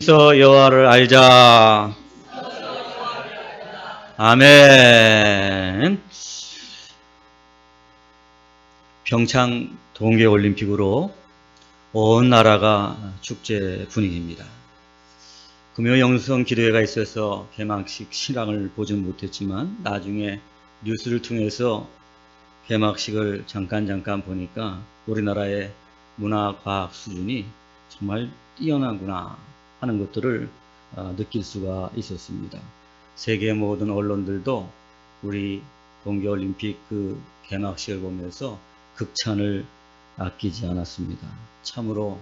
서 여호와를 알자. 아멘. 평창 동계올림픽으로 온 나라가 축제 분위기입니다. 금요 영성 기도회가 있어서 개막식 실황을 보지는 못했지만 나중에 뉴스를 통해서 개막식을 잠깐 보니까 우리나라의 문화과학 수준이 정말 뛰어나구나 하는 것들을 느낄 수가 있었습니다. 세계 모든 언론들도 우리 동계올림픽 그 개막식을 보면서 극찬을 아끼지 않았습니다. 참으로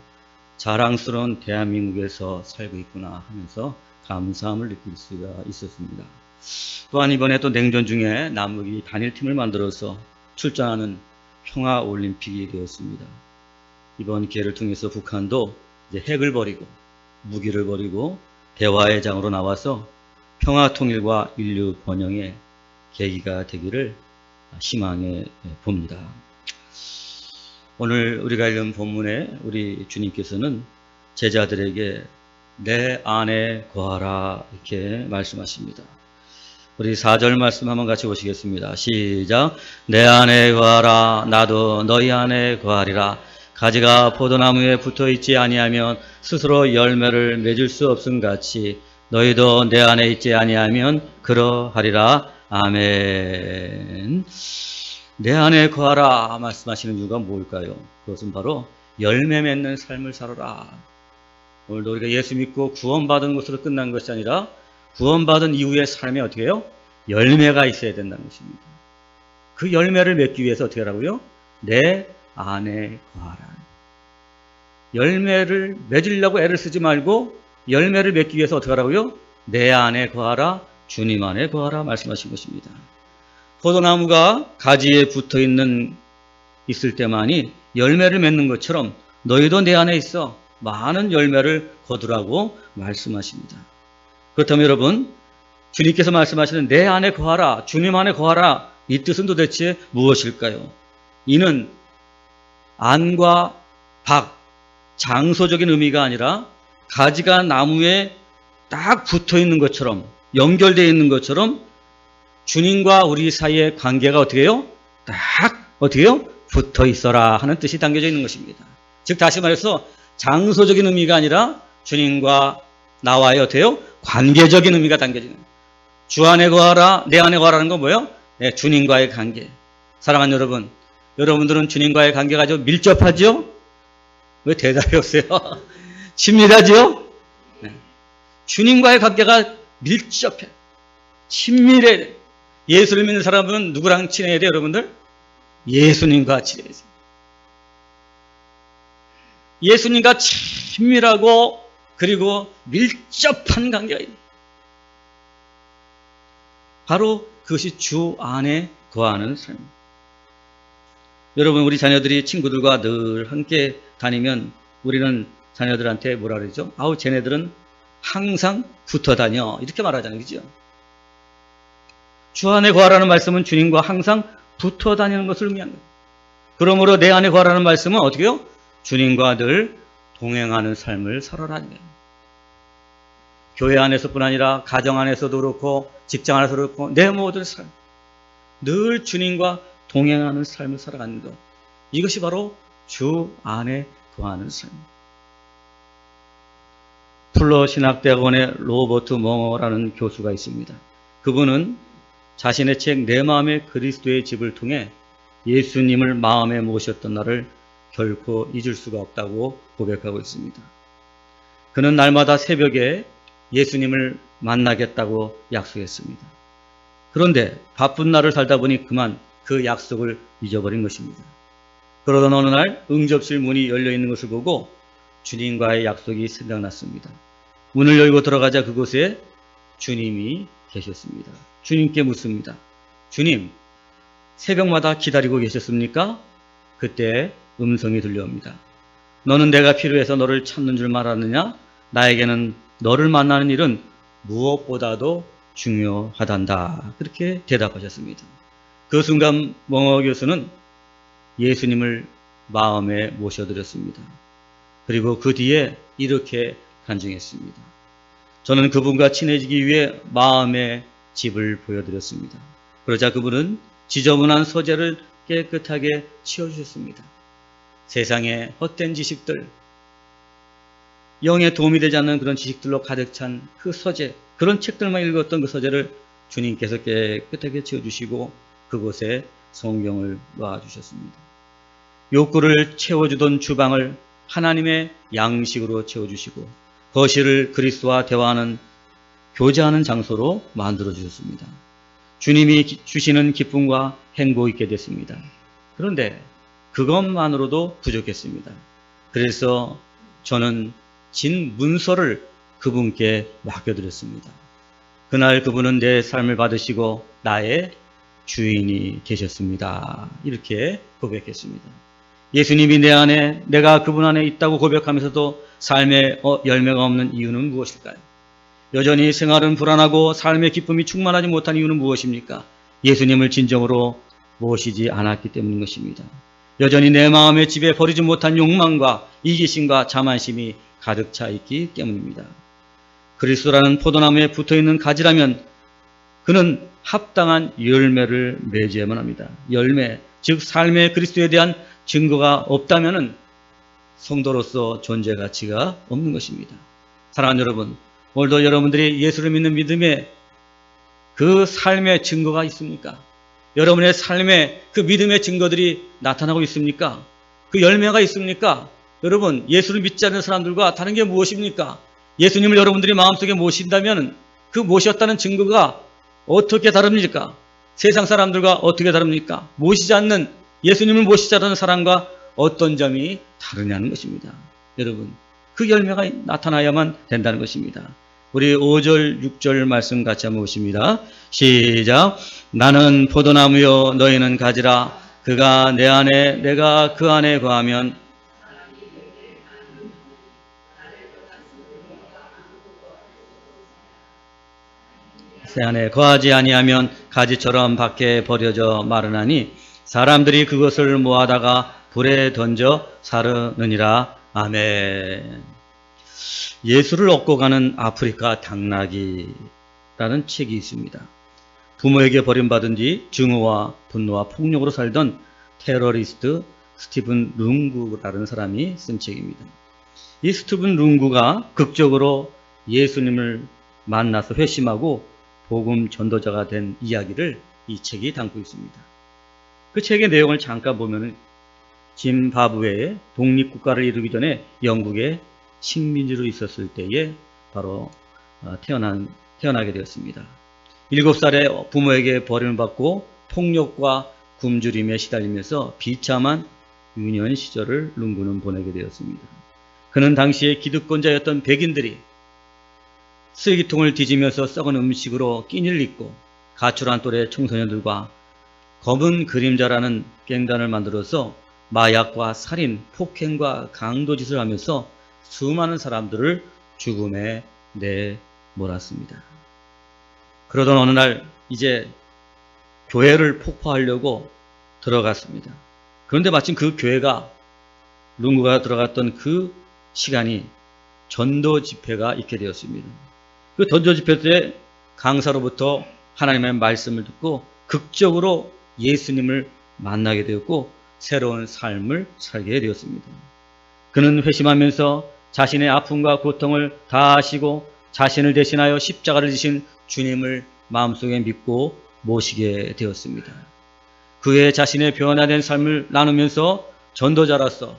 자랑스러운 대한민국에서 살고 있구나 하면서 감사함을 느낄 수가 있었습니다. 또한 이번에 또 냉전 중에 남북이 단일팀을 만들어서 출전하는 평화올림픽이 되었습니다. 이번 기회를 통해서 북한도 이제 핵을 버리고 무기를 버리고 대화의 장으로 나와서 평화 통일과 인류 번영의 계기가 되기를 희망해 봅니다. 오늘 우리가 읽은 본문에 우리 주님께서는 제자들에게 내 안에 거하라 이렇게 말씀하십니다. 우리 4절 말씀 한번 같이 보시겠습니다. 시작. 내 안에 거하라 나도 너희 안에 거하리라. 가지가 포도나무에 붙어있지 아니하면 스스로 열매를 맺을 수 없음 같이 너희도 내 안에 있지 아니하면 그러하리라. 아멘. 내 안에 거하라 말씀하시는 이유가 뭘까요? 그것은 바로 열매 맺는 삶을 살아라. 오늘도 우리가 예수 믿고 구원받은 것으로 끝난 것이 아니라 구원받은 이후의 삶에 어떻게 해요? 열매가 있어야 된다는 것입니다. 그 열매를 맺기 위해서 어떻게 하라고요? 내 안에 거하라. 열매를 맺으려고 애를 쓰지 말고 열매를 맺기 위해서 어떻게 하라고요? 내 안에 거하라, 주님 안에 거하라 말씀하신 것입니다. 포도나무가 가지에 붙어 있을 때만이 열매를 맺는 것처럼 너희도 내 안에 있어 많은 열매를 거두라고 말씀하십니다. 그렇다면 여러분, 주님께서 말씀하시는 내 안에 거하라, 주님 안에 거하라 이 뜻은 도대체 무엇일까요? 이는 안과 박, 장소적인 의미가 아니라 가지가 나무에 딱 붙어 있는 것처럼 연결되어 있는 것처럼 주님과 우리 사이의 관계가 어떻게 해요? 딱 어떻게 해요? 붙어 있어라 하는 뜻이 담겨져 있는 것입니다. 즉 다시 말해서 장소적인 의미가 아니라 주님과 나와의 어떻게 해요? 관계적인 의미가 담겨지는 거예요. 주 안에 거하라, 내 안에 거하라는 건 뭐예요? 네, 주님과의 관계. 사랑하는 여러분, 여러분들은 주님과의 관계가 아주 밀접하죠? 왜 대답이 없어요? 친밀하죠? 네. 주님과의 관계가 밀접해. 친밀해. 예수를 믿는 사람은 누구랑 친해야 돼요, 여러분들? 예수님과 친해야 돼요. 예수님과 친밀하고 그리고 밀접한 관계가 있어요. 바로 그것이 주 안에 거하는 삶입니다. 여러분, 우리 자녀들이 친구들과 늘 함께 다니면 우리는 자녀들한테 뭐라 그러죠? 아우, 쟤네들은 항상 붙어 다녀. 이렇게 말하잖아요. 그죠? 주 안에 거하라는 말씀은 주님과 항상 붙어 다니는 것을 의미하는 거예요. 그러므로 내 안에 거하라는 말씀은 어떻게 해요? 주님과 늘 동행하는 삶을 살아라는 거예요. 교회 안에서뿐 아니라 가정 안에서도 그렇고 직장 안에서도 그렇고 내 모든 삶. 늘 주님과 동행하는 삶을 살아가는 것. 이것이 바로 주 안에 거하는 삶. 풀러 신학대학원의 로버트 멍어라는 교수가 있습니다. 그분은 자신의 책 내 마음의 그리스도의 집을 통해 예수님을 마음에 모셨던 날을 결코 잊을 수가 없다고 고백하고 있습니다. 그는 날마다 새벽에 예수님을 만나겠다고 약속했습니다. 그런데 바쁜 날을 살다 보니 그만 그 약속을 잊어버린 것입니다. 그러던 어느 날 응접실 문이 열려 있는 것을 보고 주님과의 약속이 생각났습니다. 문을 열고 들어가자 그곳에 주님이 계셨습니다. 주님께 묻습니다. 주님, 새벽마다 기다리고 계셨습니까? 그때 음성이 들려옵니다. 너는 내가 필요해서 너를 찾는 줄 알았느냐? 나에게는 너를 만나는 일은 무엇보다도 중요하단다. 그렇게 대답하셨습니다. 그 순간 멍어 교수는 예수님을 마음에 모셔드렸습니다. 그리고 그 뒤에 이렇게 간증했습니다. 저는 그분과 친해지기 위해 마음의 집을 보여드렸습니다. 그러자 그분은 지저분한 서재를 깨끗하게 치워주셨습니다. 세상의 헛된 지식들, 영에 도움이 되지 않는 그런 지식들로 가득 찬 그 서재, 그런 책들만 읽었던 그 서재를 주님께서 깨끗하게 치워주시고 그곳에 성경을 놓아주셨습니다. 욕구를 채워주던 주방을 하나님의 양식으로 채워주시고 거실을 그리스도와 대화하는, 교제하는 장소로 만들어주셨습니다. 주님이 주시는 기쁨과 행복이 있게 됐습니다. 그런데 그것만으로도 부족했습니다. 그래서 저는 진 문서를 그분께 맡겨드렸습니다. 그날 그분은 내 삶을 받으시고 나의 주인이 되셨습니다. 이렇게 고백했습니다. 예수님이 내 안에, 내가 그분 안에 있다고 고백하면서도 삶의 열매가 없는 이유는 무엇일까요? 여전히 생활은 불안하고 삶의 기쁨이 충만하지 못한 이유는 무엇입니까? 예수님을 진정으로 모시지 않았기 때문인 것입니다. 여전히 내 마음의 집에 버리지 못한 욕망과 이기심과 자만심이 가득 차 있기 때문입니다. 그리스도라는 포도나무에 붙어있는 가지라면 그는 합당한 열매를 맺어야만 합니다. 열매, 즉 삶의 그리스도에 대한 증거가 없다면 성도로서 존재 가치가 없는 것입니다. 사랑하는 여러분, 오늘도 여러분들이 예수를 믿는 믿음에 그 삶의 증거가 있습니까? 여러분의 삶에 그 믿음의 증거들이 나타나고 있습니까? 그 열매가 있습니까? 여러분, 예수를 믿지 않는 사람들과 다른 게 무엇입니까? 예수님을 여러분들이 마음속에 모신다면 그 모셨다는 증거가 어떻게 다릅니까? 세상 사람들과 어떻게 다릅니까? 모시지 않는, 예수님을 모시지 않는 사람과 어떤 점이 다르냐는 것입니다. 여러분, 그 열매가 나타나야만 된다는 것입니다. 우리 5절, 6절 말씀 같이 한번 보십니다. 시작. 나는 포도나무요 너희는 가지라. 그가 내 안에 내가 그 안에 거하면 새 안에 거하지 아니하면 가지처럼 밖에 버려져 마르나니 사람들이 그것을 모아다가 불에 던져 사르느니라. 아멘. 예수를 얻고 가는 아프리카 당나귀라는 책이 있습니다. 부모에게 버림받은 뒤 증오와 분노와 폭력으로 살던 테러리스트 스티븐 룽구라는 사람이 쓴 책입니다. 이 스티븐 룽구가 극적으로 예수님을 만나서 회심하고 복음 전도자가 된 이야기를 이 책이 담고 있습니다. 그 책의 내용을 잠깐 보면 짐바브웨의 독립국가를 이루기 전에 영국의 식민지로 있었을 때에 바로 태어나게 되었습니다. 7살에 부모에게 버림을 받고 폭력과 굶주림에 시달리면서 비참한 유년 시절을 룽구는 보내게 되었습니다. 그는 당시에 기득권자였던 백인들이 쓰레기통을 뒤지면서 썩은 음식으로 끼니를 잊고 가출한 또래 청소년들과 검은 그림자라는 갱단을 만들어서 마약과 살인, 폭행과 강도짓을 하면서 수많은 사람들을 죽음에 내몰았습니다. 그러던 어느 날 이제 교회를 폭파하려고 들어갔습니다. 그런데 마침 그 교회가 룽구가 들어갔던 그 시간이 전도 집회가 있게 되었습니다. 그 전도 집회 때 강사로부터 하나님의 말씀을 듣고 극적으로 예수님을 만나게 되었고 새로운 삶을 살게 되었습니다. 그는 회심하면서 자신의 아픔과 고통을 다 아시고 자신을 대신하여 십자가를 지신 주님을 마음속에 믿고 모시게 되었습니다. 그의 자신의 변화된 삶을 나누면서 전도자로서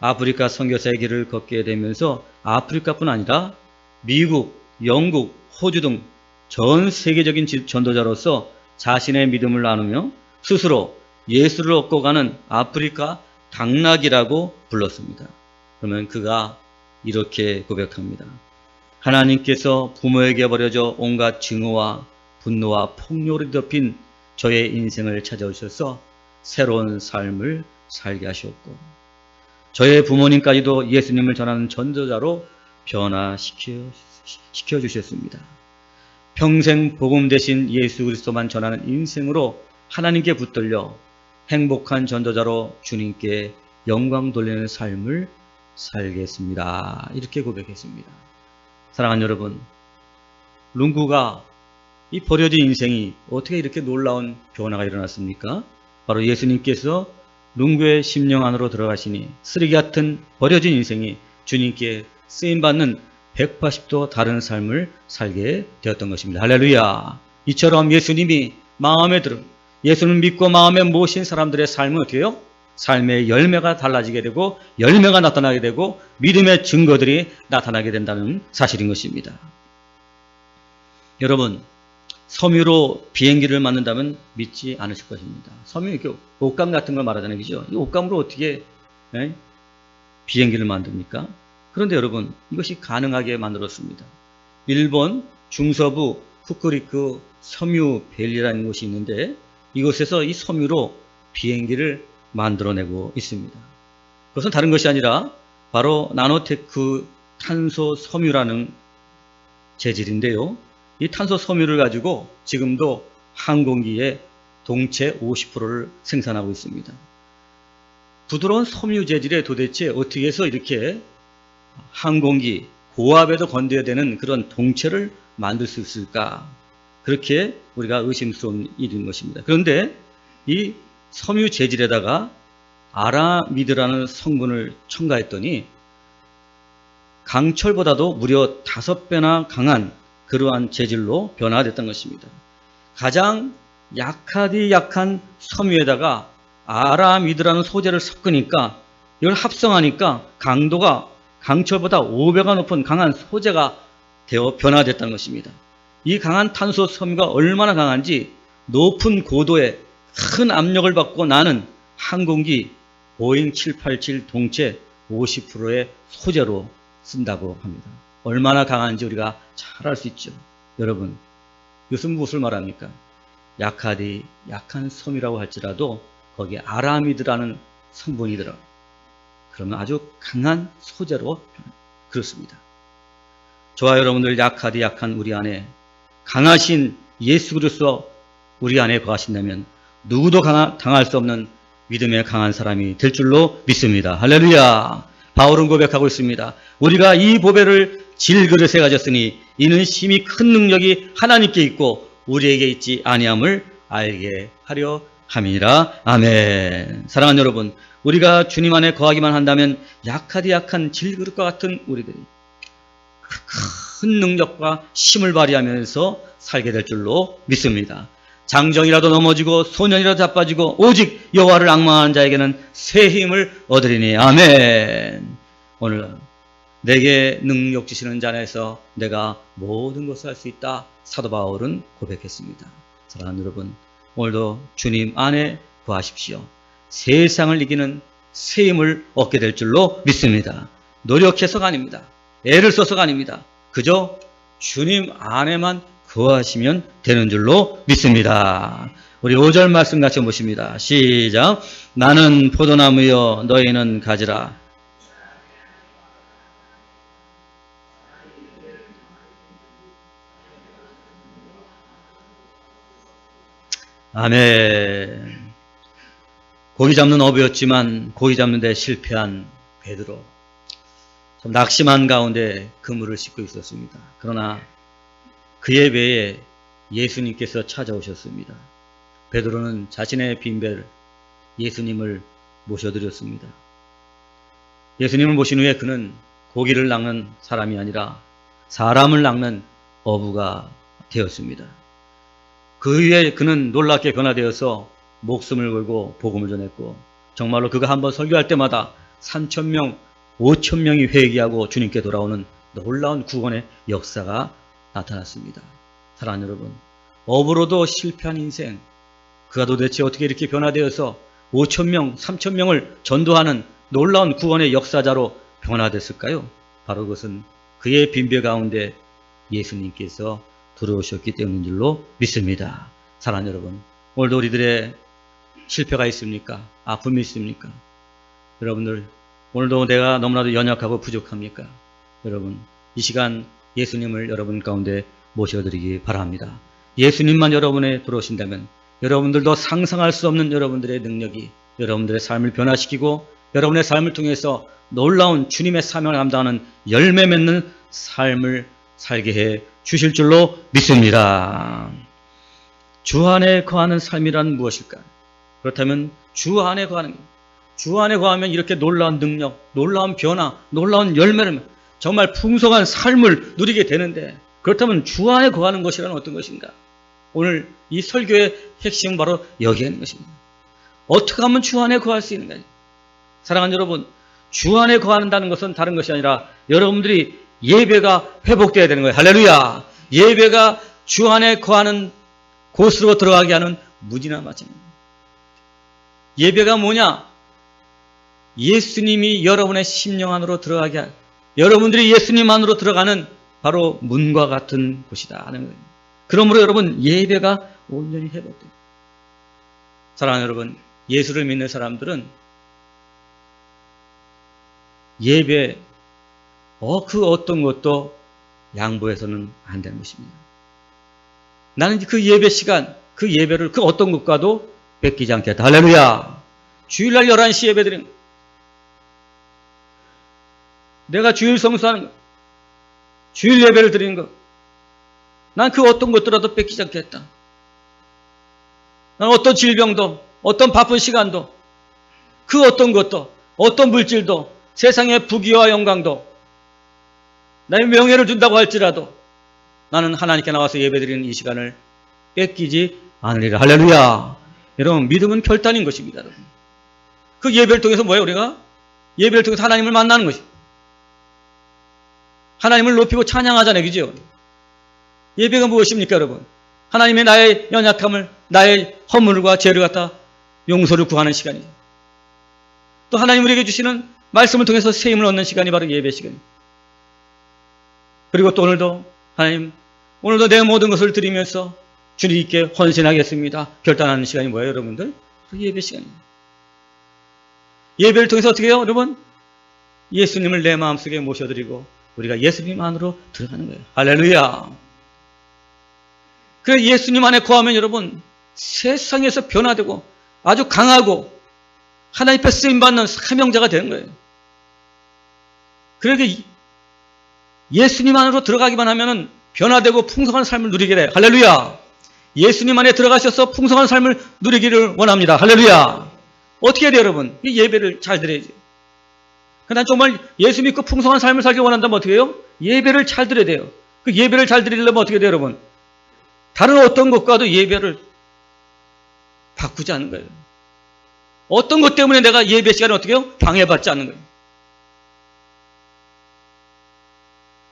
아프리카 선교사의 길을 걷게 되면서 아프리카뿐 아니라 미국, 영국, 호주 등 전 세계적인 전도자로서 자신의 믿음을 나누며 스스로 예수를 얻고 가는 아프리카 당나귀라고 불렀습니다. 그러면 그가 이렇게 고백합니다. 하나님께서 부모에게 버려져 온갖 증오와 분노와 폭력으로 덮인 저의 인생을 찾아오셔서 새로운 삶을 살게 하셨고 저의 부모님까지도 예수님을 전하는 전도자로 변화시켜 주셨습니다. 평생 복음 대신 예수 그리스도만 전하는 인생으로 하나님께 붙들려 행복한 전도자로 주님께 영광 돌리는 삶을 살겠습니다. 이렇게 고백했습니다. 사랑하는 여러분, 룽구가 이 버려진 인생이 어떻게 이렇게 놀라운 변화가 일어났습니까? 바로 예수님께서 룽구의 심령 안으로 들어가시니 쓰레기 같은 버려진 인생이 주님께 쓰임받는 180도 다른 삶을 살게 되었던 것입니다. 할렐루야. 이처럼 예수님이 마음에 들어 예수를 믿고 마음에 모신 사람들의 삶은 어떻게 해요? 삶의 열매가 달라지게 되고 열매가 나타나게 되고 믿음의 증거들이 나타나게 된다는 사실인 것입니다. 여러분, 섬유로 비행기를 만든다면 믿지 않으실 것입니다. 섬유, 이렇게 옷감 같은 걸 말하잖아요. 그죠? 이 옷감으로 어떻게 비행기를 만듭니까? 그런데 여러분, 이것이 가능하게 만들었습니다. 일본 중서부 후쿠리쿠 섬유밸리라는 곳이 있는데 이곳에서 이 섬유로 비행기를 만들어내고 있습니다. 그것은 다른 것이 아니라 바로 나노테크 탄소 섬유라는 재질인데요. 이 탄소 섬유를 가지고 지금도 항공기의 동체 50%를 생산하고 있습니다. 부드러운 섬유 재질에 도대체 어떻게 해서 이렇게 항공기 고압에도 건드려야 되는 그런 동체를 만들 수 있을까? 그렇게 우리가 의심스러운 일인 것입니다. 그런데 이 섬유 재질에다가 아라미드라는 성분을 첨가했더니 강철보다도 무려 5배나 강한 그러한 재질로 변화됐던 것입니다. 가장 약하디 약한 섬유에다가 아라미드라는 소재를 섞으니까 이걸 합성하니까 강도가 강철보다 5배가 높은 강한 소재가 되어 변화됐다는 것입니다. 이 강한 탄소 섬유가 얼마나 강한지 높은 고도에 큰 압력을 받고 나는 항공기 보잉 787 동체 50%의 소재로 쓴다고 합니다. 얼마나 강한지 우리가 잘 알 수 있죠. 여러분, 이것은 무엇을 말합니까? 약하디 약한 섬유라고 할지라도 거기에 아라미드라는 성분이 들어 그러면 아주 강한 소재로 그렇습니다. 저와 여러분들 약하디 약한 우리 안에 강하신 예수 그리스도 우리 안에 거하신다면 누구도 당할 수 없는 믿음의 강한 사람이 될 줄로 믿습니다. 할렐루야. 바울은 고백하고 있습니다. 우리가 이 보배를 질그릇에 가졌으니 이는 심히 큰 능력이 하나님께 있고 우리에게 있지 아니함을 알게 하려 함이니라. 아멘. 사랑하는 여러분, 우리가 주님 안에 거하기만 한다면 약하디 약한 질그릇과 같은 우리들이 큰 능력과 힘을 발휘하면서 살게 될 줄로 믿습니다. 장정이라도 넘어지고 소년이라도 자빠지고 오직 여호와를 앙망하는 자에게는 새 힘을 얻으리니. 아멘. 오늘 내게 능력 주시는 자 안에서 내가 모든 것을 할 수 있다. 사도 바울은 고백했습니다. 사랑하는 여러분, 오늘도 주님 안에 거하십시오. 세상을 이기는 새 힘을 얻게 될 줄로 믿습니다. 노력해서가 아닙니다. 애를 써서가 아닙니다. 그저 주님 안에만 거하시면 되는 줄로 믿습니다. 우리 5절 말씀 같이 보십니다. 시작. 나는 포도나무여 너희는 가지라. 아멘. 고기 잡는 어부였지만 고기 잡는 데 실패한 베드로. 좀 낙심한 가운데 그물을 싣고 있었습니다. 그러나 그의 배에 예수님께서 찾아오셨습니다. 베드로는 자신의 빈배를 예수님을 모셔드렸습니다. 예수님을 모신 후에 그는 고기를 낚는 사람이 아니라 사람을 낚는 어부가 되었습니다. 그 후에 그는 놀랍게 변화되어서 목숨을 걸고 복음을 전했고 정말로 그가 한번 설교할 때마다 3,000명, 5,000명이 회개하고 주님께 돌아오는 놀라운 구원의 역사가 나타났습니다. 사랑하는 여러분, 어부로도 실패한 인생, 그가 도대체 어떻게 이렇게 변화되어서 5,000명, 3,000명을 전도하는 놀라운 구원의 역사자로 변화됐을까요? 바로 그것은 그의 빈배 가운데 예수님께서 들어오셨기 때문인 줄로 믿습니다. 사랑하는 여러분, 오늘도 우리들의 실패가 있습니까? 아픔이 있습니까? 여러분들, 오늘도 내가 너무나도 연약하고 부족합니까? 여러분, 이 시간 예수님을 여러분 가운데 모셔드리기 바랍니다. 예수님만 여러분에 들어오신다면 여러분들도 상상할 수 없는 여러분들의 능력이 여러분들의 삶을 변화시키고 여러분의 삶을 통해서 놀라운 주님의 사명을 감당하는 열매 맺는 삶을 살게 해 주실 줄로 믿습니다. 주 안에 거하는 삶이란 무엇일까? 그렇다면 주 안에 거하는 것. 주 안에 거하면 이렇게 놀라운 능력, 놀라운 변화, 놀라운 열매를, 정말 풍성한 삶을 누리게 되는데, 그렇다면 주 안에 거하는 것이란 어떤 것인가? 오늘 이 설교의 핵심은 바로 여기에 있는 것입니다. 어떻게 하면 주 안에 거할 수 있는가? 사랑하는 여러분, 주 안에 거한다는 것은 다른 것이 아니라 여러분들이 예배가 회복되어야 되는 거예요. 할렐루야! 예배가 주 안에 거하는 곳으로 들어가게 하는 문이나 마찬가지입니다. 예배가 뭐냐? 예수님이 여러분의 심령 안으로 들어가게 하는, 여러분들이 예수님 안으로 들어가는 바로 문과 같은 곳이다 하는 거예요. 그러므로 여러분, 예배가 온전히 회복됩니다. 사랑하는 여러분, 예수를 믿는 사람들은 예배 그 어떤 것도 양보해서는 안 되는 것입니다. 나는 그 예배 시간, 그 예배를 그 어떤 것과도 뺏기지 않겠다. 할렐루야! 주일날 11시 예배 드리는 것, 내가 주일 성수하는 것, 주일 예배를 드리는 것, 난 그 어떤 것들라도 뺏기지 않겠다. 난 어떤 질병도, 어떤 바쁜 시간도, 그 어떤 것도, 어떤 물질도, 세상의 부귀와 영광도, 나의 명예를 준다고 할지라도 나는 하나님께 나와서 예배드리는 이 시간을 뺏기지 않으리라. 할렐루야! 여러분, 믿음은 결단인 것입니다. 여러분. 그 예배를 통해서 뭐예요? 우리가 예배를 통해서 하나님을 만나는 것이, 하나님을 높이고 찬양하자는 얘기죠. 예배가 무엇입니까, 여러분? 하나님의 나의 연약함을, 나의 허물과 죄를 갖다 용서를 구하는 시간이죠. 또 하나님 우리에게 주시는 말씀을 통해서 세임을 얻는 시간이 바로 예배 시간입니다. 그리고 또 오늘도 하나님, 오늘도 내 모든 것을 드리면서 주님께 헌신하겠습니다. 결단하는 시간이 뭐예요, 여러분들? 그 예배 시간입니다. 예배를 통해서 어떻게 해요, 여러분? 예수님을 내 마음속에 모셔드리고 우리가 예수님 안으로 들어가는 거예요. 할렐루야! 그래서 예수님 안에 거하면 여러분, 세상에서 변화되고 아주 강하고 하나님 앞에 쓰임받는 사명자가 되는 거예요. 그러니까 예수님 안으로 들어가기만 하면 변화되고 풍성한 삶을 누리게 돼요. 할렐루야! 예수님 안에 들어가셔서 풍성한 삶을 누리기를 원합니다. 할렐루야! 어떻게 해야 돼요, 여러분? 이 예배를 잘 드려야지. 난 정말 예수 믿고 풍성한 삶을 살기 원한다면 어떻게 해요? 예배를 잘 드려야 돼요. 그 예배를 잘 드리려면 어떻게 돼요, 여러분? 다른 어떤 것과도 예배를 바꾸지 않는 거예요. 어떤 것 때문에 내가 예배 시간을 어떻게 해요? 방해받지 않는 거예요.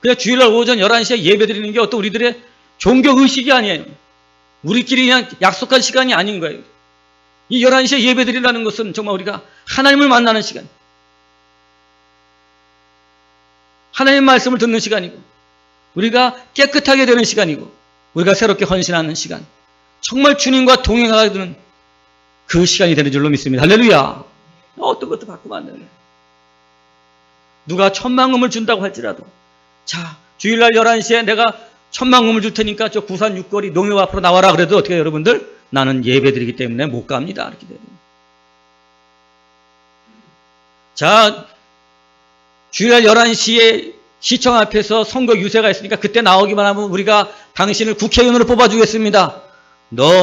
그냥 주일날 오전 11시에 예배 드리는 게 어떤 우리들의 종교의식이 아니에요. 우리끼리 그냥 약속한 시간이 아닌 거예요. 이 11시에 예배 드리라는 것은 정말 우리가 하나님을 만나는 시간, 하나님의 말씀을 듣는 시간이고, 우리가 깨끗하게 되는 시간이고, 우리가 새롭게 헌신하는 시간, 정말 주님과 동행하게 되는 그 시간이 되는 줄로 믿습니다. 할렐루야! 어떤 것도 바꾸면 안 되는 거예요. 누가 10,000,000금을 준다고 할지라도, 자, 주일날 11시에 내가 10,000,000금을 줄 테니까 저 부산 6거리 농협 앞으로 나와라 그래도 어떻게 해요, 여러분들? 나는 예배드리기 때문에 못 갑니다. 이렇게 돼요. 자, 주일날 11시에 시청 앞에서 선거 유세가 있으니까 그때 나오기만 하면 우리가 당신을 국회의원으로 뽑아주겠습니다.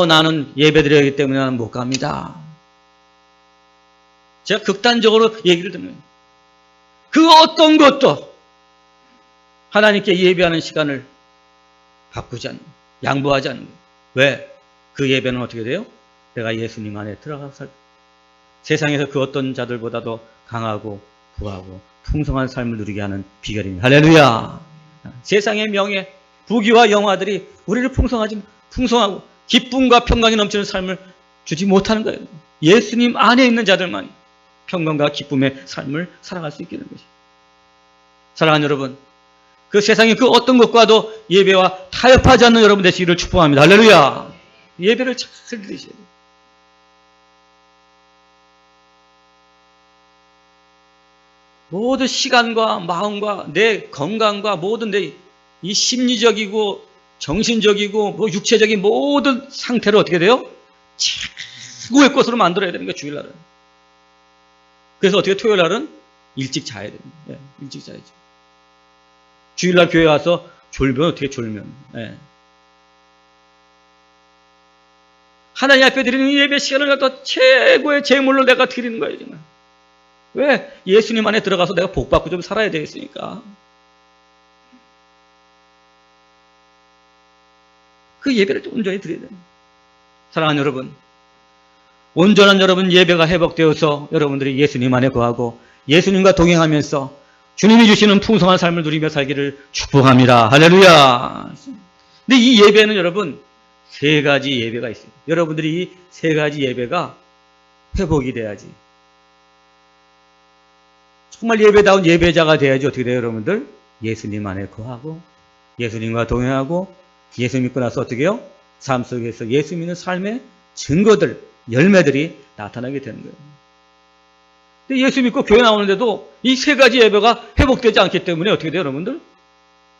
나는 예배드려야 하기 때문에 나는 못 갑니다. 제가 극단적으로 얘기를 듣는, 그 어떤 것도 하나님께 예배하는 시간을 바꾸지 않는, 양보하지 않는 거예요. 왜? 그 예배는 어떻게 돼요? 내가 예수님 안에 들어가서 살, 세상에서 그 어떤 자들보다도 강하고 부하고 풍성한 삶을 누리게 하는 비결입니다. 할렐루야! 세상의 명예, 부귀와 영화들이 우리를 풍성하고 기쁨과 평강이 넘치는 삶을 주지 못하는 거예요. 예수님 안에 있는 자들만이 평강과 기쁨의 삶을 살아갈 수 있게 되는 것입니다. 사랑하는 여러분, 그 세상의 그 어떤 것과도 예배와 타협하지 않는 여러분 되시기를 축복합니다. 할렐루야! 예배를 잘 드리셔야 돼요. 모든 시간과 마음과 내 건강과 모든 내 이 심리적이고 정신적이고 뭐 육체적인 모든 상태를 어떻게 돼요? 최고의 것으로 만들어야 되는 거예요, 주일날은. 그래서 어떻게 토요일날은 일찍 자야 됩니다. 네, 일찍 자야죠. 주일날 교회 와서 졸면 어떻게 졸면. 네. 하나님 앞에 드리는 예배 시간을 갖다 최고의 제물로 내가 드리는 거예요, 정말. 왜? 예수님 안에 들어가서 내가 복받고 좀 살아야 되겠으니까. 그 예배를 온전히 드려야 됩니다. 사랑하는 여러분, 온전한 여러분 예배가 회복되어서 여러분들이 예수님 안에 거하고 예수님과 동행하면서 주님이 주시는 풍성한 삶을 누리며 살기를 축복합니다. 할렐루야. 근데 이 예배는 여러분 세 가지 예배가 있어요. 여러분들이 이 세 가지 예배가 회복이 돼야지. 정말 예배다운 예배자가 돼야지 어떻게 돼요, 여러분들? 예수님 안에 거하고 예수님과 동행하고 예수 믿고 나서 어떻게 해요? 삶 속에서 예수 믿는 삶의 증거들, 열매들이 나타나게 되는 거예요. 근데 예수 믿고 교회 나오는데도 이 세 가지 예배가 회복되지 않기 때문에 어떻게 돼요, 여러분들?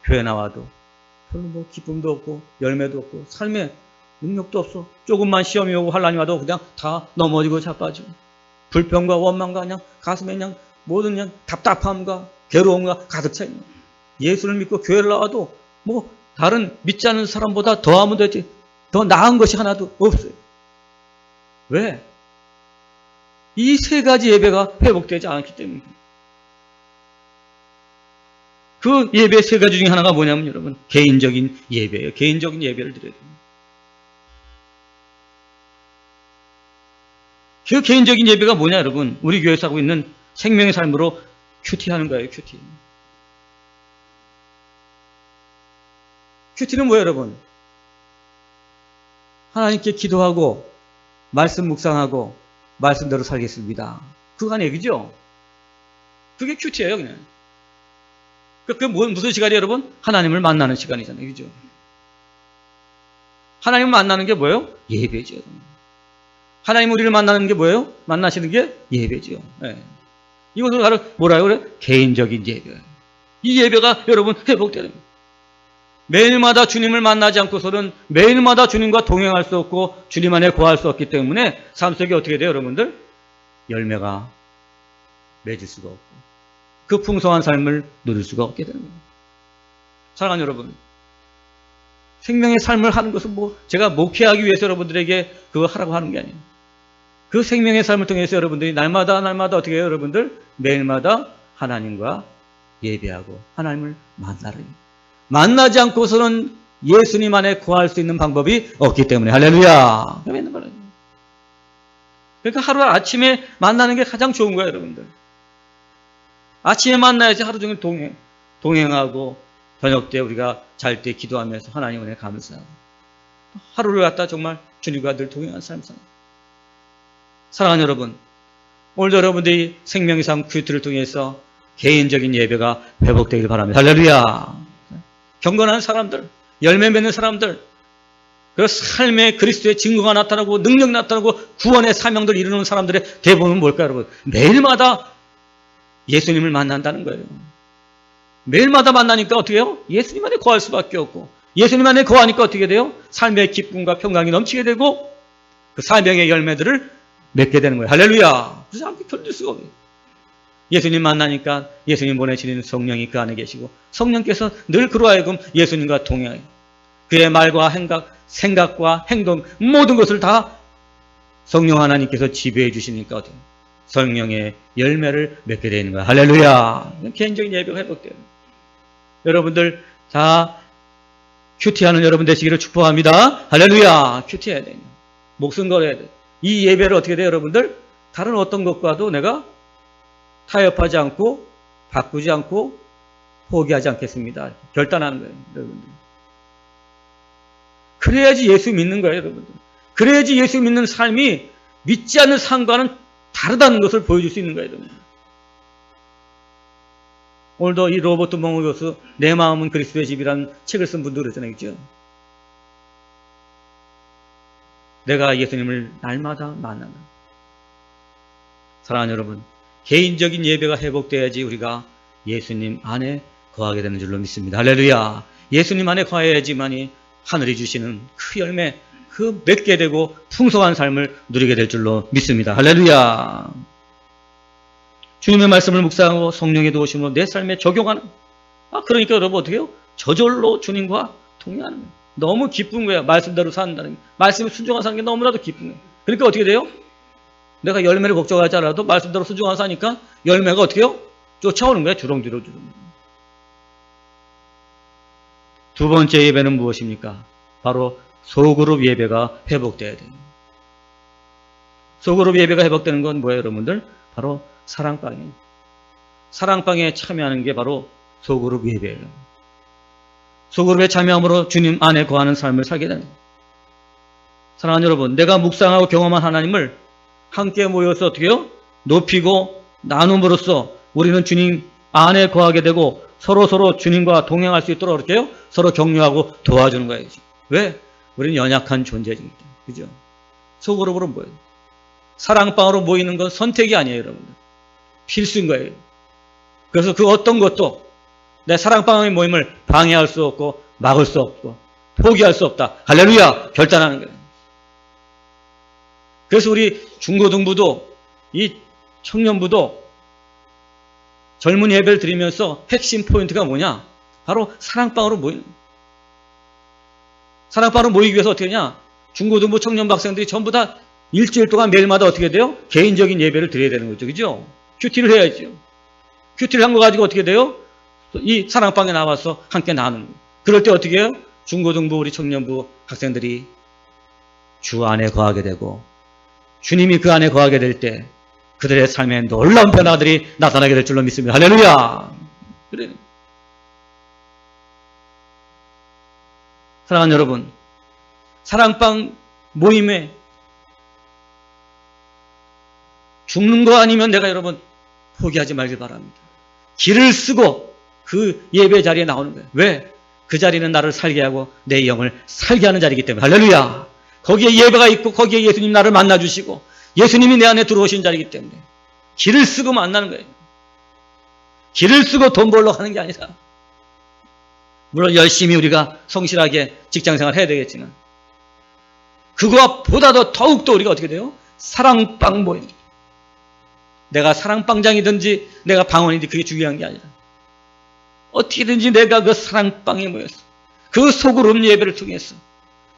교회 나와도 별로 뭐 기쁨도 없고 열매도 없고 삶에 능력도 없어. 조금만 시험이 오고 환난이 와도 그냥 다 넘어지고 자빠지고 불평과 원망과 그냥 가슴에 그냥 모든 그냥 답답함과 괴로움과 가득 차 있는. 예수를 믿고 교회를 나와도 뭐 다른 믿지 않는 사람보다 더하면 되지 더 나은 것이 하나도 없어요. 왜? 이 세 가지 예배가 회복되지 않기 때문에. 그 예배 세 가지 중에 하나가 뭐냐면 여러분 개인적인 예배예요. 개인적인 예배를 드려야 됩니다. 그 개인적인 예배가 뭐냐 여러분? 우리 교회에서 하고 있는 생명의 삶으로 큐티하는 거예요. 큐티. 큐티는 뭐예요 여러분? 하나님께 기도하고 말씀 묵상하고 말씀대로 살겠습니다. 그거 얘기죠? 그게 큐티예요 그냥. 그게 무슨 시간이에요 여러분? 하나님을 만나는 시간이잖아요. 그죠? 하나님을 만나는 게 뭐예요? 예배죠. 하나님 우리를 만나는 게 뭐예요? 만나시는 게 예배죠. 네. 이것을 바로 뭐라고 그래? 개인적인 예배. 이 예배가 여러분 회복되는 거예요. 매일마다 주님을 만나지 않고서는 매일마다 주님과 동행할 수 없고 주님 안에 거할 수 없기 때문에 삶 속에 어떻게 돼요 여러분들? 열매가 맺을 수가 없고 그 풍성한 삶을 누릴 수가 없게 되는 거예요. 사랑하는 여러분, 생명의 삶을 하는 것은 뭐 제가 목회하기 위해서 여러분들에게 그거 하라고 하는 게 아니에요. 그 생명의 삶을 통해서 여러분들이 날마다 어떻게 해요 여러분들? 매일마다 하나님과 예배하고 하나님을 만나지 않고서는 예수님 안에 거할 수 있는 방법이 없기 때문에 할렐루야. 그러니까 하루 아침에 만나는 게 가장 좋은 거예요 여러분들. 아침에 만나야지 하루 종일 동행하고 저녁 때 우리가 잘 때 기도하면서 하나님 은혜 감사하고 하루를 갖다 정말 주님과 늘 동행한 삶 살. 사랑하는 여러분, 오늘도 여러분들이 생명의 삶 큐티를 통해서 개인적인 예배가 회복되길 바랍니다. 할렐루야. 경건한 사람들, 열매 맺는 사람들, 그 삶의 그리스도의 증거가 나타나고 능력 나타나고 구원의 사명들 이루는 사람들의 대부분은 뭘까요 여러분? 매일마다 예수님을 만난다는 거예요. 매일마다 만나니까 어떻게 해요? 예수님 안에 거할 수밖에 없고 예수님 안에 거하니까 어떻게 돼요? 삶의 기쁨과 평강이 넘치게 되고 그 사명의 열매들을 맺게 되는 거예요. 할렐루야. 그래서 함께 견딜 수가 없어요. 예수님 만나니까 예수님 보내시는 성령이 그 안에 계시고 성령께서 늘 그로 하여금 예수님과 동행해요. 그의 말과 생각과 행동 모든 것을 다 성령 하나님께서 지배해 주시니까 어때요? 성령의 열매를 맺게 되는 거예요. 할렐루야. 개인적인 예배가 회복돼요. 여러분들 다 큐티하는 여러분 되시기를 축복합니다. 할렐루야. 큐티해야 돼요. 목숨 걸어야 돼요. 이 예배를 어떻게 돼요 여러분들? 다른 어떤 것과도 내가 타협하지 않고 바꾸지 않고 포기하지 않겠습니다. 결단하는 거예요 여러분들. 그래야지 예수 믿는 거예요 여러분들. 그래야지 예수 믿는 삶이 믿지 않는 삶과는 다르다는 것을 보여줄 수 있는 거예요 여러분들. 오늘도 이 로버트 몽호 교수 내 마음은 그리스도의 집이라는 책을 쓴 분도 그랬잖아요. 그렇죠? 내가 예수님을 날마다 만나는. 사랑하는 여러분, 개인적인 예배가 회복돼야지 우리가 예수님 안에 거하게 되는 줄로 믿습니다. 할렐루야. 예수님 안에 거해야지만이 하늘이 주시는 그 열매, 그 맺게 되고 풍성한 삶을 누리게 될 줄로 믿습니다. 할렐루야. 주님의 말씀을 묵상하고 성령의 도우심으로 내 삶에 적용하는. 그러니까 여러분 어떻게 해요? 저절로 주님과 동행하는 거예요. 너무 기쁜 거예요. 말씀대로 산다는 게. 말씀에 순종하는 사는 게 너무나도 기쁜 거예요. 그러니까 어떻게 돼요? 내가 열매를 걱정하지 않아도 말씀대로 순종하는 사니까 열매가 어떻게 해요? 쫓아오는 거예요. 주렁주렁. 두 번째 예배는 무엇입니까? 바로 소그룹 예배가 회복돼야 돼요. 소그룹 예배가 회복되는 건 뭐예요, 여러분들? 바로 사랑방이에요. 사랑방에 참여하는 게 바로 소그룹 예배예요. 소그룹에 참여함으로 주님 안에 거하는 삶을 살게 되는 거예요. 사랑하는 여러분, 내가 묵상하고 경험한 하나님을 함께 모여서 어떻게 해요? 높이고 나눔으로써 우리는 주님 안에 거하게 되고 서로 주님과 동행할 수 있도록 그렇게 해요? 서로 격려하고 도와주는 거예요. 왜? 우리는 연약한 존재이기 때문에. 그죠? 소그룹으로 모여요. 사랑방으로 모이는 건 선택이 아니에요, 여러분들. 필수인 거예요. 그래서 그 어떤 것도 내 사랑방의 모임을 방해할 수 없고 막을 수 없고 포기할 수 없다. 할렐루야! 결단하는 거예요. 그래서 우리 중고등부도 이 청년부도 젊은 예배를 드리면서 핵심 포인트가 뭐냐? 바로 사랑방으로 모이는 거예요. 사랑방으로 모이기 위해서 어떻게 하냐? 중고등부 청년부 학생들이 전부 다 일주일 동안 매일마다 어떻게 돼요? 개인적인 예배를 드려야 되는 거죠. 그죠? 큐티를 해야죠. 큐티를 한 거 가지고 어떻게 돼요? 이 사랑방에 나와서 함께 나누는 거예요. 그럴 때 어떻게 해요? 중고등부 우리 청년부 학생들이 주 안에 거하게 되고 주님이 그 안에 거하게 될 때 그들의 삶에 놀라운 변화들이 나타나게 될 줄로 믿습니다. 할렐루야! 그래요. 사랑하는 여러분, 사랑방 모임에 죽는 거 아니면 내가 여러분 포기하지 말길 바랍니다. 길을 쓰고 그 예배 자리에 나오는 거예요. 왜? 그 자리는 나를 살게 하고 내 영을 살게 하는 자리이기 때문에. 할렐루야! 거기에 예배가 있고 거기에 예수님 나를 만나주시고 예수님이 내 안에 들어오신 자리이기 때문에 길을 쓰고 만나는 거예요. 길을 쓰고 돈 벌러 가는 게 아니라, 물론 열심히 우리가 성실하게 직장생활 해야 되겠지만 그거와 보다도 더욱더 우리가 어떻게 돼요? 사랑방 모임. 내가 사랑방장이든지 내가 방언이든지 그게 중요한 게 아니라 어떻게든지 내가 그 사랑방에 모였어. 그 소그룹 예배를 통해서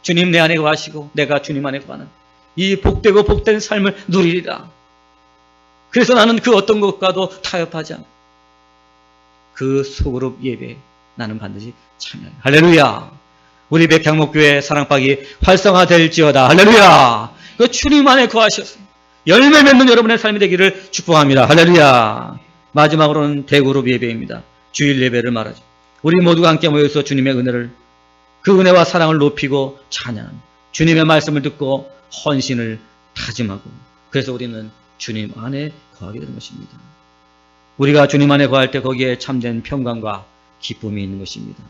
주님 내 안에 거하시고 내가 주님 안에 거하는 이 복되고 복된 삶을 누리리라. 그래서 나는 그 어떤 것과도 타협하지 않고 그 소그룹 예배에 나는 반드시 참여해. 할렐루야! 우리 백향목교회 사랑방이 활성화될지어다. 할렐루야! 그 주님 안에 거하셔서 열매 맺는 여러분의 삶이 되기를 축복합니다. 할렐루야! 마지막으로는 대그룹 예배입니다. 주일 예배를 말하죠. 우리 모두가 함께 모여서 주님의 은혜를, 그 은혜와 사랑을 높이고 찬양하는, 주님의 말씀을 듣고 헌신을 다짐하고, 그래서 우리는 주님 안에 거하게 되는 것입니다. 우리가 주님 안에 거할 때 거기에 참된 평강과 기쁨이 있는 것입니다.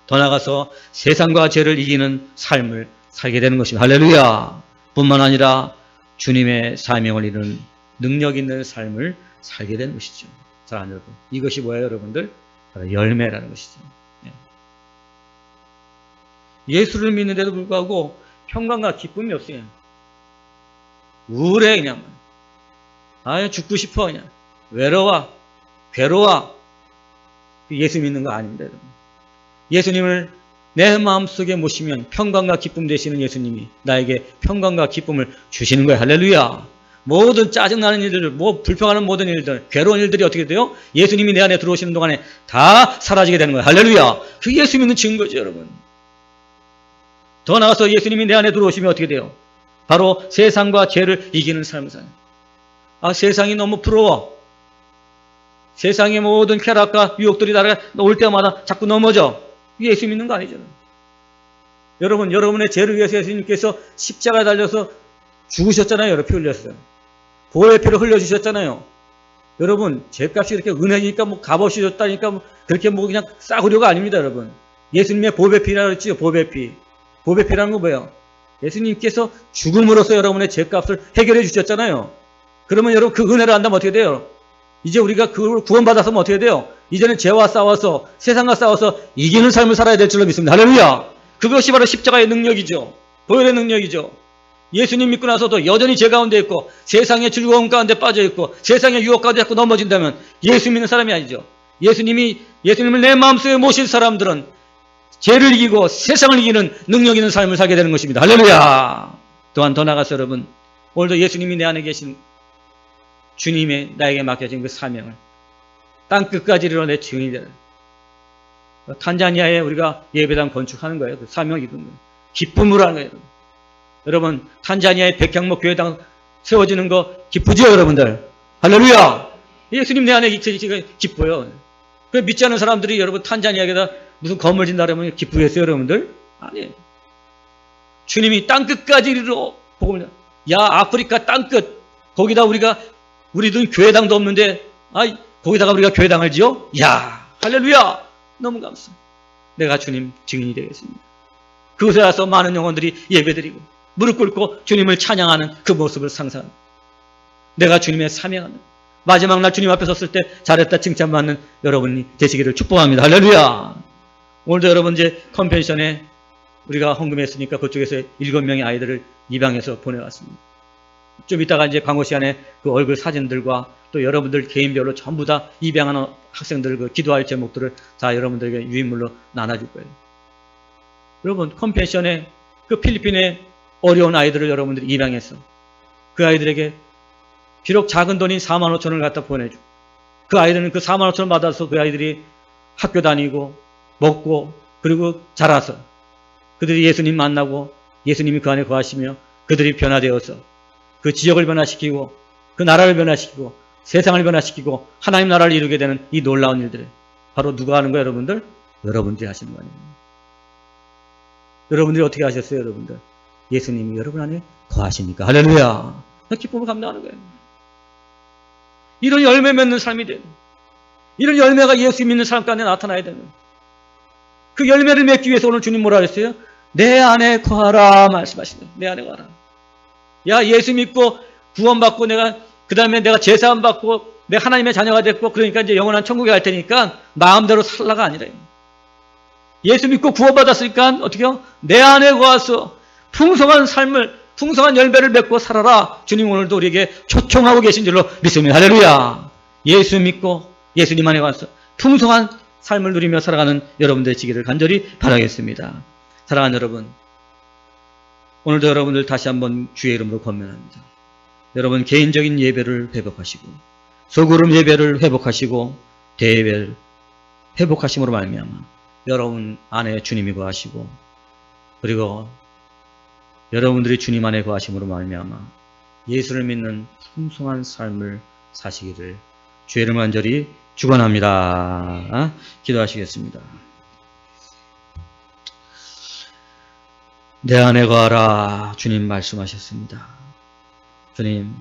더 나아가서 세상과 죄를 이기는 삶을 살게 되는 것입니다. 할렐루야! 뿐만 아니라 주님의 사명을 이루는 능력 있는 삶을 살게 되는 것이죠. 사랑하는 여러분, 이것이 뭐예요, 여러분들? 바로 열매라는 것이죠. 예수를 믿는데도 불구하고 평강과 기쁨이 없어요. 우울해, 그냥. 아유, 죽고 싶어, 그냥. 외로워, 괴로워. 예수 믿는 거 아닙니다, 여러분. 예수님을 내 마음속에 모시면 평강과 기쁨 되시는 예수님이 나에게 평강과 기쁨을 주시는 거예요. 할렐루야! 모든 짜증나는 일들, 불평하는 모든 일들, 괴로운 일들이 어떻게 돼요? 예수님이 내 안에 들어오시는 동안에 다 사라지게 되는 거예요. 할렐루야! 그게 예수 믿는 증거죠, 여러분. 더 나아가서 예수님이 내 안에 들어오시면 어떻게 돼요? 바로 세상과 죄를 이기는 삶을 사는. 아, 세상이 너무 부러워. 세상의 모든 쾌락과 유혹들이 나를 올 때마다 자꾸 넘어져. 예수 믿는 거 아니잖아요. 여러분, 여러분의 죄를 위해서 예수님께서 십자가에 달려서 죽으셨잖아요. 여러분, 피 흘렸어요. 보혈의 피를 흘려주셨잖아요. 여러분, 죄값이 이렇게 은혜니까 값없이 줬다니까 그렇게 그냥 싸구려가 아닙니다, 여러분. 예수님의 보배 피라고 했지요, 보배 피. 보배 피라는 건 뭐예요? 예수님께서 죽음으로써 여러분의 죄값을 해결해 주셨잖아요. 그러면 여러분 그 은혜를 안다면 어떻게 돼요? 이제 우리가 그걸 구원받았으면 어떻게 돼요? 이제는 죄와 싸워서 세상과 싸워서 이기는 삶을 살아야 될 줄로 믿습니다. 할렐루야! 그것이 바로 십자가의 능력이죠. 보혈의 능력이죠. 예수님 믿고 나서도 여전히 죄 가운데 있고 세상의 즐거움 가운데 빠져 있고 세상의 유혹 가운데 자꾸 넘어진다면 예수 믿는 사람이 아니죠. 예수님을 내 마음속에 모실 사람들은 죄를 이기고 세상을 이기는 능력 있는 삶을 살게 되는 것입니다. 할렐루야. 또한 더 나아가서 여러분, 오늘도 예수님이 내 안에 계신 주님의 나에게 맡겨진 그 사명을 땅끝까지 이르러 내 증인이 되는, 탄자니아에 우리가 예배당 건축하는 거예요. 그 사명을 이루는 거예요. 기쁨으로 하는 거예요. 여러분, 탄자니아의 백향목 교회당 세워지는 거 기쁘죠, 여러분들? 할렐루야. 예수님 내 안에 있으니까 기뻐요. 그 믿지 않는 사람들이 여러분 탄자니아에다 무슨 건물 짓는다 그러면 기쁘겠어요, 여러분들? 아니에요. 주님이 땅끝까지 이르러 복음을, 야, 아프리카 땅끝, 거기다 우리도 교회당도 없는데, 거기다가 우리가 교회당을 지어? 야, 할렐루야! 너무 감사. 내가 주님 증인이 되겠습니다. 그곳에 가서 많은 영혼들이 예배드리고 무릎 꿇고 주님을 찬양하는 그 모습을 상상합니다. 내가 주님의 사명하는 마지막 날 주님 앞에 섰을 때 잘했다 칭찬받는 여러분이 되시기를 축복합니다. 할렐루야. 오늘도 여러분 이제 컨벤션에 우리가 헌금했으니까 그쪽에서 7명의 아이들을 입양해서 보내왔습니다. 좀 이따가 이제 광고 시간에 그 얼굴 사진들과 또 여러분들 개인별로 전부 다 입양하는 학생들 그 기도할 제목들을 다 여러분들에게 유인물로 나눠줄 거예요. 여러분, 컴패션에 그 필리핀의 어려운 아이들을 여러분들이 입양해서 그 아이들에게 비록 작은 돈인 4만 5천 원을 갖다 보내주고 그 아이들은 그 4만 5천 원 받아서 그 아이들이 학교 다니고 먹고 그리고 자라서 그들이 예수님 만나고 예수님이 그 안에 거하시며 그들이 변화되어서 그 지역을 변화시키고 그 나라를 변화시키고 세상을 변화시키고 하나님 나라를 이루게 되는 이 놀라운 일들을 바로 누가 하는 거예요, 여러분들? 여러분들이 하시는 거 아니에요. 여러분들이 어떻게 하셨어요, 여러분들? 예수님이 여러분 안에 거하시니까. 할렐루야. 기쁨을 감당하는 거예요. 이런 열매 맺는 삶이 되는, 이런 열매가 예수 믿는 사람 가운데 나타나야 되는, 그 열매를 맺기 위해서 오늘 주님 뭐라 그랬어요? 내 안에 거하라 말씀하시네요. 내 안에 거하라. 야, 예수 믿고 구원받고 그 다음에 내가 제사함 받고 내가 하나님의 자녀가 됐고 그러니까 이제 영원한 천국에 갈 테니까 마음대로 살라가 아니라 예수 믿고 구원받았으니까 어떻게요? 내 안에 거하서 풍성한 삶을, 풍성한 열매를 맺고 살아라. 주님 오늘도 우리에게 초청하고 계신 줄로 믿습니다. 할렐루야. 예수 믿고 예수님 안에 가서 풍성한 삶을 누리며 살아가는 여러분들 되시기를 간절히 바라겠습니다. 사랑하는 여러분, 오늘도 여러분들 다시 한번 주의 이름으로 권면합니다. 여러분 개인적인 예배를 회복하시고 소그룹 예배를 회복하시고 대예배를 회복하심으로 말미암아 여러분 안에 주님이 거하시고 그리고 여러분들이 주님 안에 거하심으로 말미암아 예수를 믿는 풍성한 삶을 사시기를 주의 이름 간절히 축원합니다. 기도하시겠습니다. 내 안에 거하라 주님 말씀하셨습니다. 주님,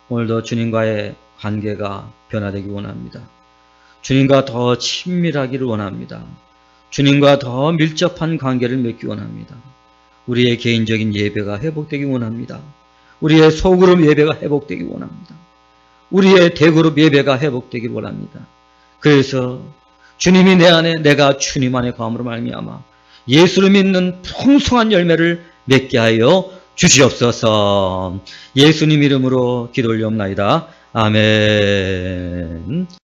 오늘도 주님과의 관계가 변화되기 원합니다. 주님과 더 친밀하기를 원합니다. 주님과 더 밀접한 관계를 맺기 원합니다. 우리의 개인적인 예배가 회복되기 원합니다. 우리의 소그룹 예배가 회복되기 원합니다. 우리의 대그룹 예배가 회복되기 원합니다. 그래서 주님이 내 안에, 내가 주님 안에 거함으로 말미암아 예수를 믿는 풍성한 열매를 맺게 하여 주시옵소서. 예수님 이름으로 기도 올리옵나이다. 아멘.